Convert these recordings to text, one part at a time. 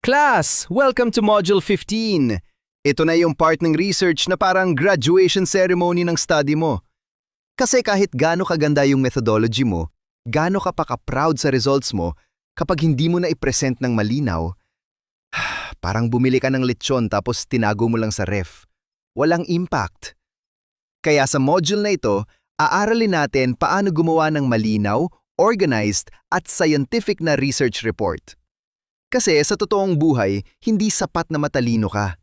Class, welcome to Module 15. Ito na yung part ng research na parang graduation ceremony ng study mo. Kasi kahit gaano kaganda yung methodology mo, gaano ka pa ka-proud sa results mo, kapag hindi mo na i-present ng malinaw, parang bumili ka ng lechon tapos tinago mo lang sa ref. Walang impact. Kaya sa module na ito, aaralin natin paano gumawa ng malinaw, organized at scientific na research report. Kasi sa totoong buhay, hindi sapat na matalino ka.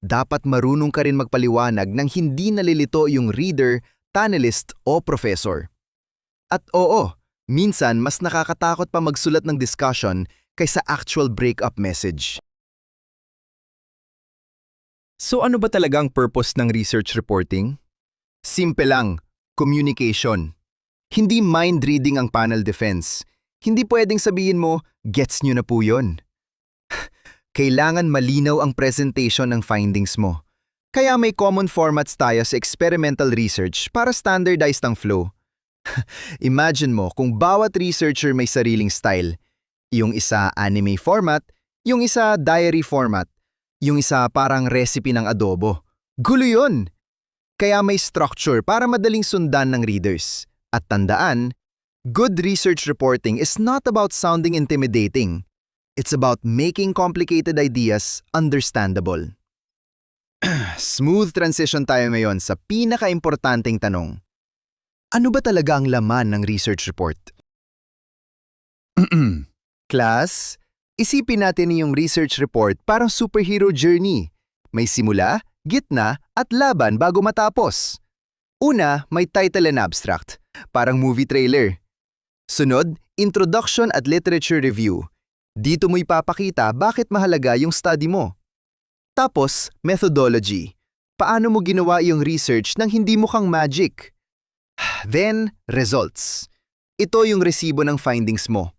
Dapat marunong ka rin magpaliwanag nang hindi nalilito yung reader, panelist o professor. At oo, minsan mas nakakatakot pa magsulat ng discussion kaysa actual breakup message. So ano ba talagang purpose ng research reporting? Simple lang, communication. Hindi mind reading ang panel defense. Hindi pwedeng sabihin mo, gets nyo na po yun. Kailangan malinaw ang presentation ng findings mo. Kaya may common formats tayo sa experimental research para standardized ang flow. Imagine mo kung bawat researcher may sariling style. Yung isa anime format, yung isa diary format, yung isa parang recipe ng adobo. Gulo yun! Kaya may structure para madaling sundan ng readers. At tandaan, good research reporting is not about sounding intimidating. It's about making complicated ideas understandable. Smooth transition tayo ngayon sa pinaka-importanting tanong. Ano ba talaga ang laman ng research report? Class, isipin natin yung research report parang superhero journey. May simula, gitna, at laban bago matapos. Una, may title and abstract, parang movie trailer. Sunod, introduction at literature review. Dito mo ipapakita bakit mahalaga yung study mo. Tapos, methodology. Paano mo ginawa yung research nang hindi mukhang magic? Then, results. Ito yung resibo ng findings mo.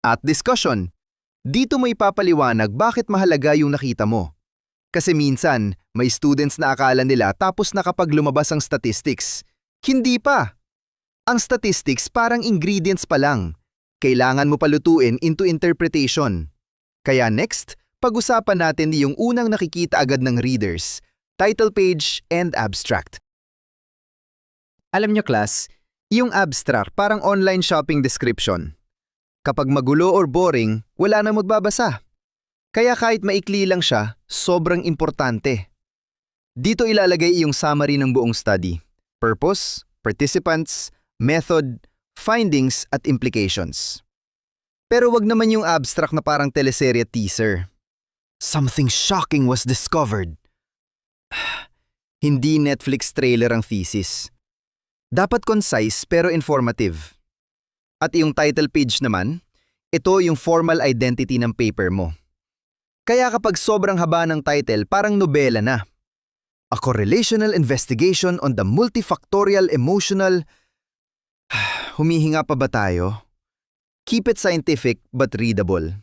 At discussion. Dito mo ipapaliwanag bakit mahalaga yung nakita mo. Kasi minsan, may students na akala nila tapos na kapag lumabas ang statistics. Hindi pa. Ang statistics parang ingredients pa lang. Kailangan mo palutuin into interpretation. Kaya next, pag-usapan natin yung unang nakikita agad ng readers, title page and abstract. Alam nyo class, yung abstract parang online shopping description. Kapag magulo or boring, wala na magbabasa. Kaya kahit maikli lang siya, sobrang importante. Dito ilalagay yung summary ng buong study, purpose, participants, method, findings at implications. Pero wag naman yung abstract na parang teleserye teaser. Something shocking was discovered. Hindi Netflix trailer ang thesis. Dapat concise pero informative. At yung title page naman, ito yung formal identity ng paper mo. Kaya kapag sobrang haba ng title, parang nobela na. A correlational investigation on the multifactorial emotional... Humihinga pa ba tayo? Keep it scientific but readable.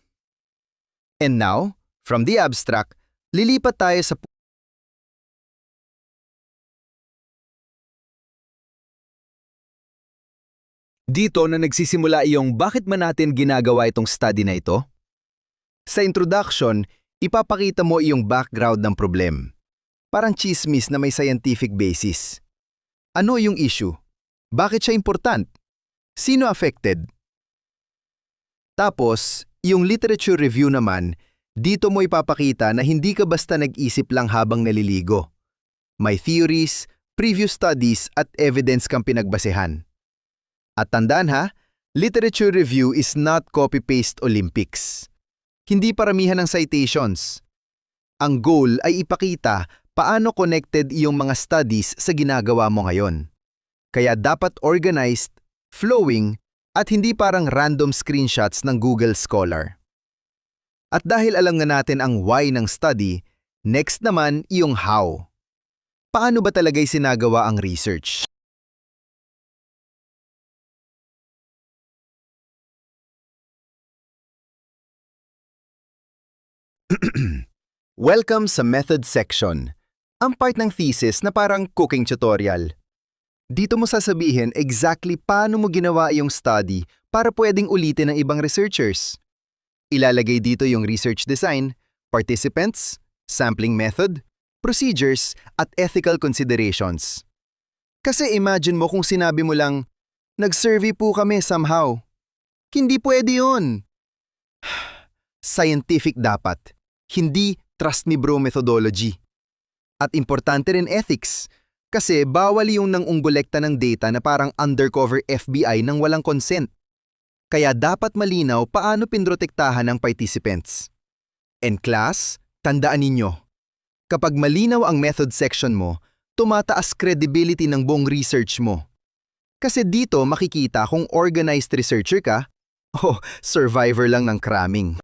And now, from the abstract, lilipat tayo sa dito na nagsisimula yung bakit man natin ginagawa itong study na ito? Sa introduction, ipapakita mo yung background ng problem. Parang chismis na may scientific basis. Ano yung issue? Bakit siya important? Sino affected? Tapos, yung literature review naman, dito mo ipapakita na hindi ka basta nag-isip lang habang naliligo. May theories, previous studies at evidence kang pinagbasehan. At tandaan ha, literature review is not copy-paste Olympics. Hindi paramihan ng citations. Ang goal ay ipakita paano connected yung mga studies sa ginagawa mo ngayon. Kaya dapat organized, flowing, at hindi parang random screenshots ng Google Scholar. At dahil alam nga natin ang why ng study, next naman yung how. Paano ba talaga'y sinagawa ang research? Welcome sa method section. Ang part ng thesis na parang cooking tutorial. Dito mo sasabihin exactly paano mo ginawa yung study para pwedeng ulitin ng ibang researchers. Ilalagay dito yung research design, participants, sampling method, procedures, at ethical considerations. Kasi imagine mo kung sinabi mo lang, nag-survey po kami somehow. Hindi pwede yun. Scientific dapat, hindi trust me bro methodology. At importante rin ethics, kasi bawal yung nang-unggolekta ng data na parang undercover FBI nang walang consent. Kaya dapat malinaw paano pinrotektahan ng participants. And class, tandaan ninyo, kapag malinaw ang method section mo, tumataas credibility ng buong research mo. Kasi dito makikita kung organized researcher ka o survivor lang ng cramming.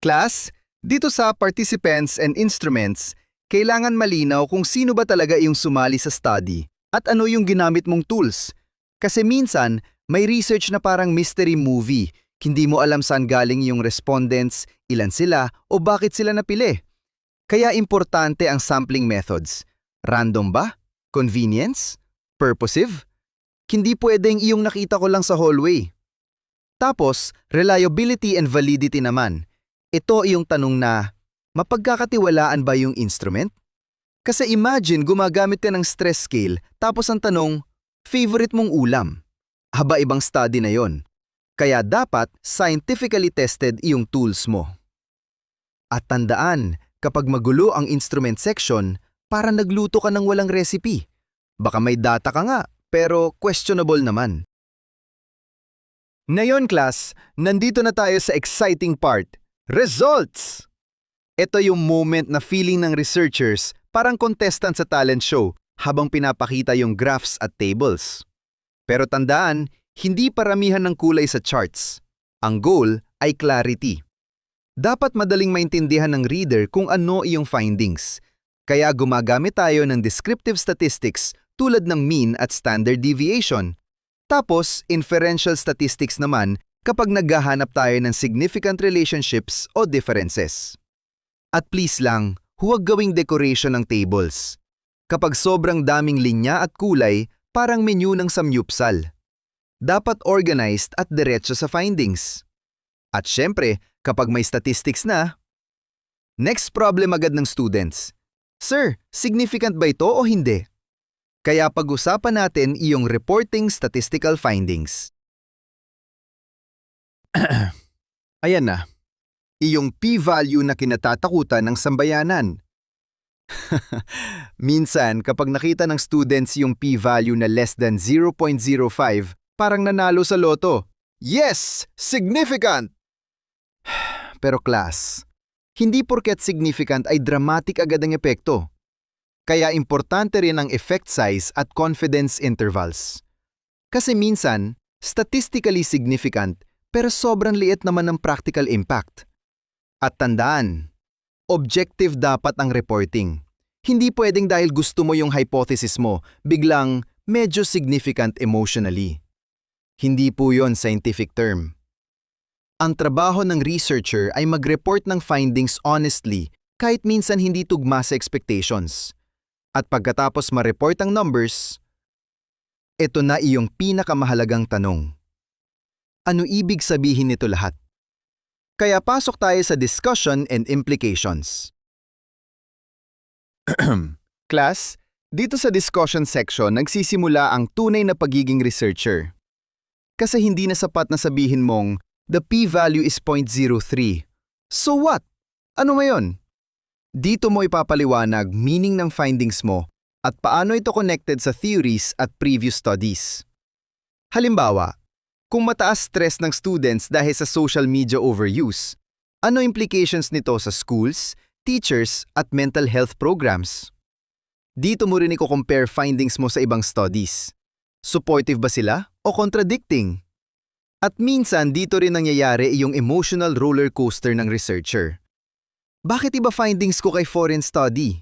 Class, dito sa participants and instruments, kailangan malinaw kung sino ba talaga yung sumali sa study at ano yung ginamit mong tools. Kasi minsan, may research na parang mystery movie. Hindi mo alam saan galing yung respondents, ilan sila o bakit sila napili. Kaya importante ang sampling methods. Random ba? Convenience? Purposive? Hindi pwedeng iyong nakita ko lang sa hallway. Tapos, reliability and validity naman. Ito yung tanong na, mapagkakatiwalaan ba yung instrument? Kasi imagine gumagamit ka ng stress scale tapos ang tanong, favorite mong ulam? Haba ibang study na yon. Kaya dapat scientifically tested yung tools mo. At tandaan, kapag magulo ang instrument section, para nagluto ka ng walang recipe. Baka may data ka nga, pero questionable naman. Ngayon class, nandito na tayo sa exciting part, results! Ito yung moment na feeling ng researchers parang contestant sa talent show habang pinapakita yung graphs at tables. Pero tandaan, hindi paramihan ng kulay sa charts. Ang goal ay clarity. Dapat madaling maintindihan ng reader kung ano iyong findings. Kaya gumagamit tayo ng descriptive statistics tulad ng mean at standard deviation. Tapos, inferential statistics naman kapag naghahanap tayo ng significant relationships o differences. At please lang, huwag gawing decoration ng tables. Kapag sobrang daming linya at kulay, parang menu ng samyupsal. Dapat organized at diretso sa findings. At syempre, kapag may statistics na, next problem agad ng students. Sir, significant ba ito o hindi? Kaya pag-usapan natin iyong reporting statistical findings. Ayan na, iyong p-value na kinatatakutan ng sambayanan. Minsan, kapag nakita ng students yung p-value na less than 0.05, parang nanalo sa loto. Yes! Significant! Pero class, hindi porket significant ay dramatic agad ang epekto. Kaya importante rin ang effect size at confidence intervals. Kasi minsan, statistically significant pero sobrang liit naman ng practical impact. At tandaan, objective dapat ang reporting. Hindi pwedeng dahil gusto mo yung hypothesis mo, biglang medyo significant emotionally. Hindi po yon scientific term. Ang trabaho ng researcher ay mag-report ng findings honestly kahit minsan hindi tugma sa expectations. At pagkatapos ma-report ang numbers, ito na iyong pinakamahalagang tanong. Ano ibig sabihin nito lahat? Kaya pasok tayo sa discussion and implications. Class, dito sa discussion section nagsisimula ang tunay na pagiging researcher. Kasi hindi na sapat na sabihin mong, the p-value is 0.03. So what? Ano ngayon? Dito mo ipapaliwanag meaning ng findings mo at paano ito connected sa theories at previous studies. Halimbawa, kung mataas stress ng students dahil sa social media overuse, ano implications nito sa schools, teachers at mental health programs? Dito mo rin i-compare findings mo sa ibang studies. Supportive ba sila o contradicting? At minsan dito rin nangyayari yung emotional roller coaster ng researcher. Bakit iba findings ko kay foreign study?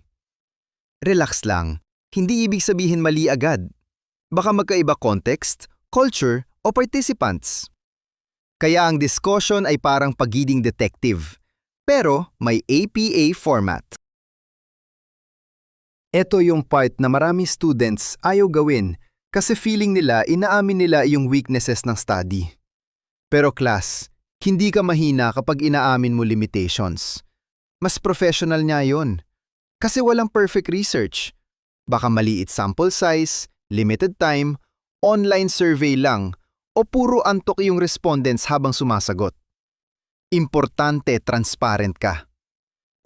Relax lang, hindi ibig sabihin mali agad. Baka magkaiba context, culture, o participants. Kaya ang discussion ay parang pagiging detective, pero may APA format. Ito yung part na marami students ayaw gawin kasi feeling nila inaamin nila yung weaknesses ng study. Pero class, hindi ka mahina kapag inaamin mo limitations. Mas professional niya yon. Kasi walang perfect research. Baka maliit sample size, limited time, online survey lang, o puro antok yung respondents habang sumasagot. Importante, transparent ka.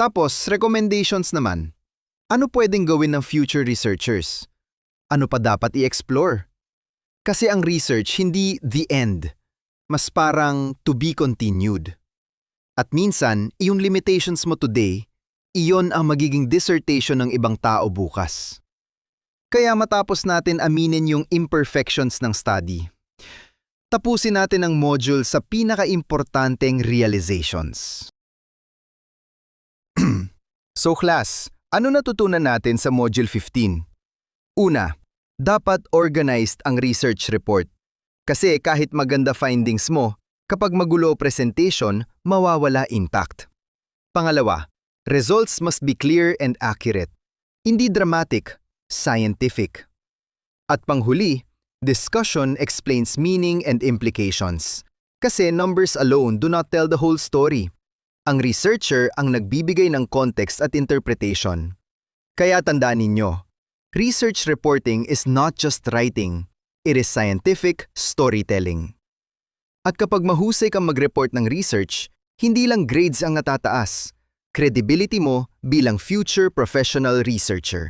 Tapos, recommendations naman. Ano pwedeng gawin ng future researchers? Ano pa dapat i-explore? Kasi ang research hindi the end. Mas parang to be continued. At minsan, yung limitations mo today, iyon ang magiging dissertation ng ibang tao bukas. Kaya matapos natin aminin yung imperfections ng study, tapusin natin ang module sa pinaka-importanteng realizations. So class, ano natutunan natin sa Module 15? Una, dapat organized ang research report. Kasi kahit maganda findings mo, kapag magulo presentation, mawawala impact. Pangalawa, results must be clear and accurate. Hindi dramatic, scientific. At panghuli, discussion explains meaning and implications. Kasi numbers alone do not tell the whole story. Ang researcher ang nagbibigay ng context at interpretation. Kaya tandaan ninyo, research reporting is not just writing, it is scientific storytelling. At kapag mahusay kang mag-report ng research, hindi lang grades ang natataas, credibility mo bilang future professional researcher.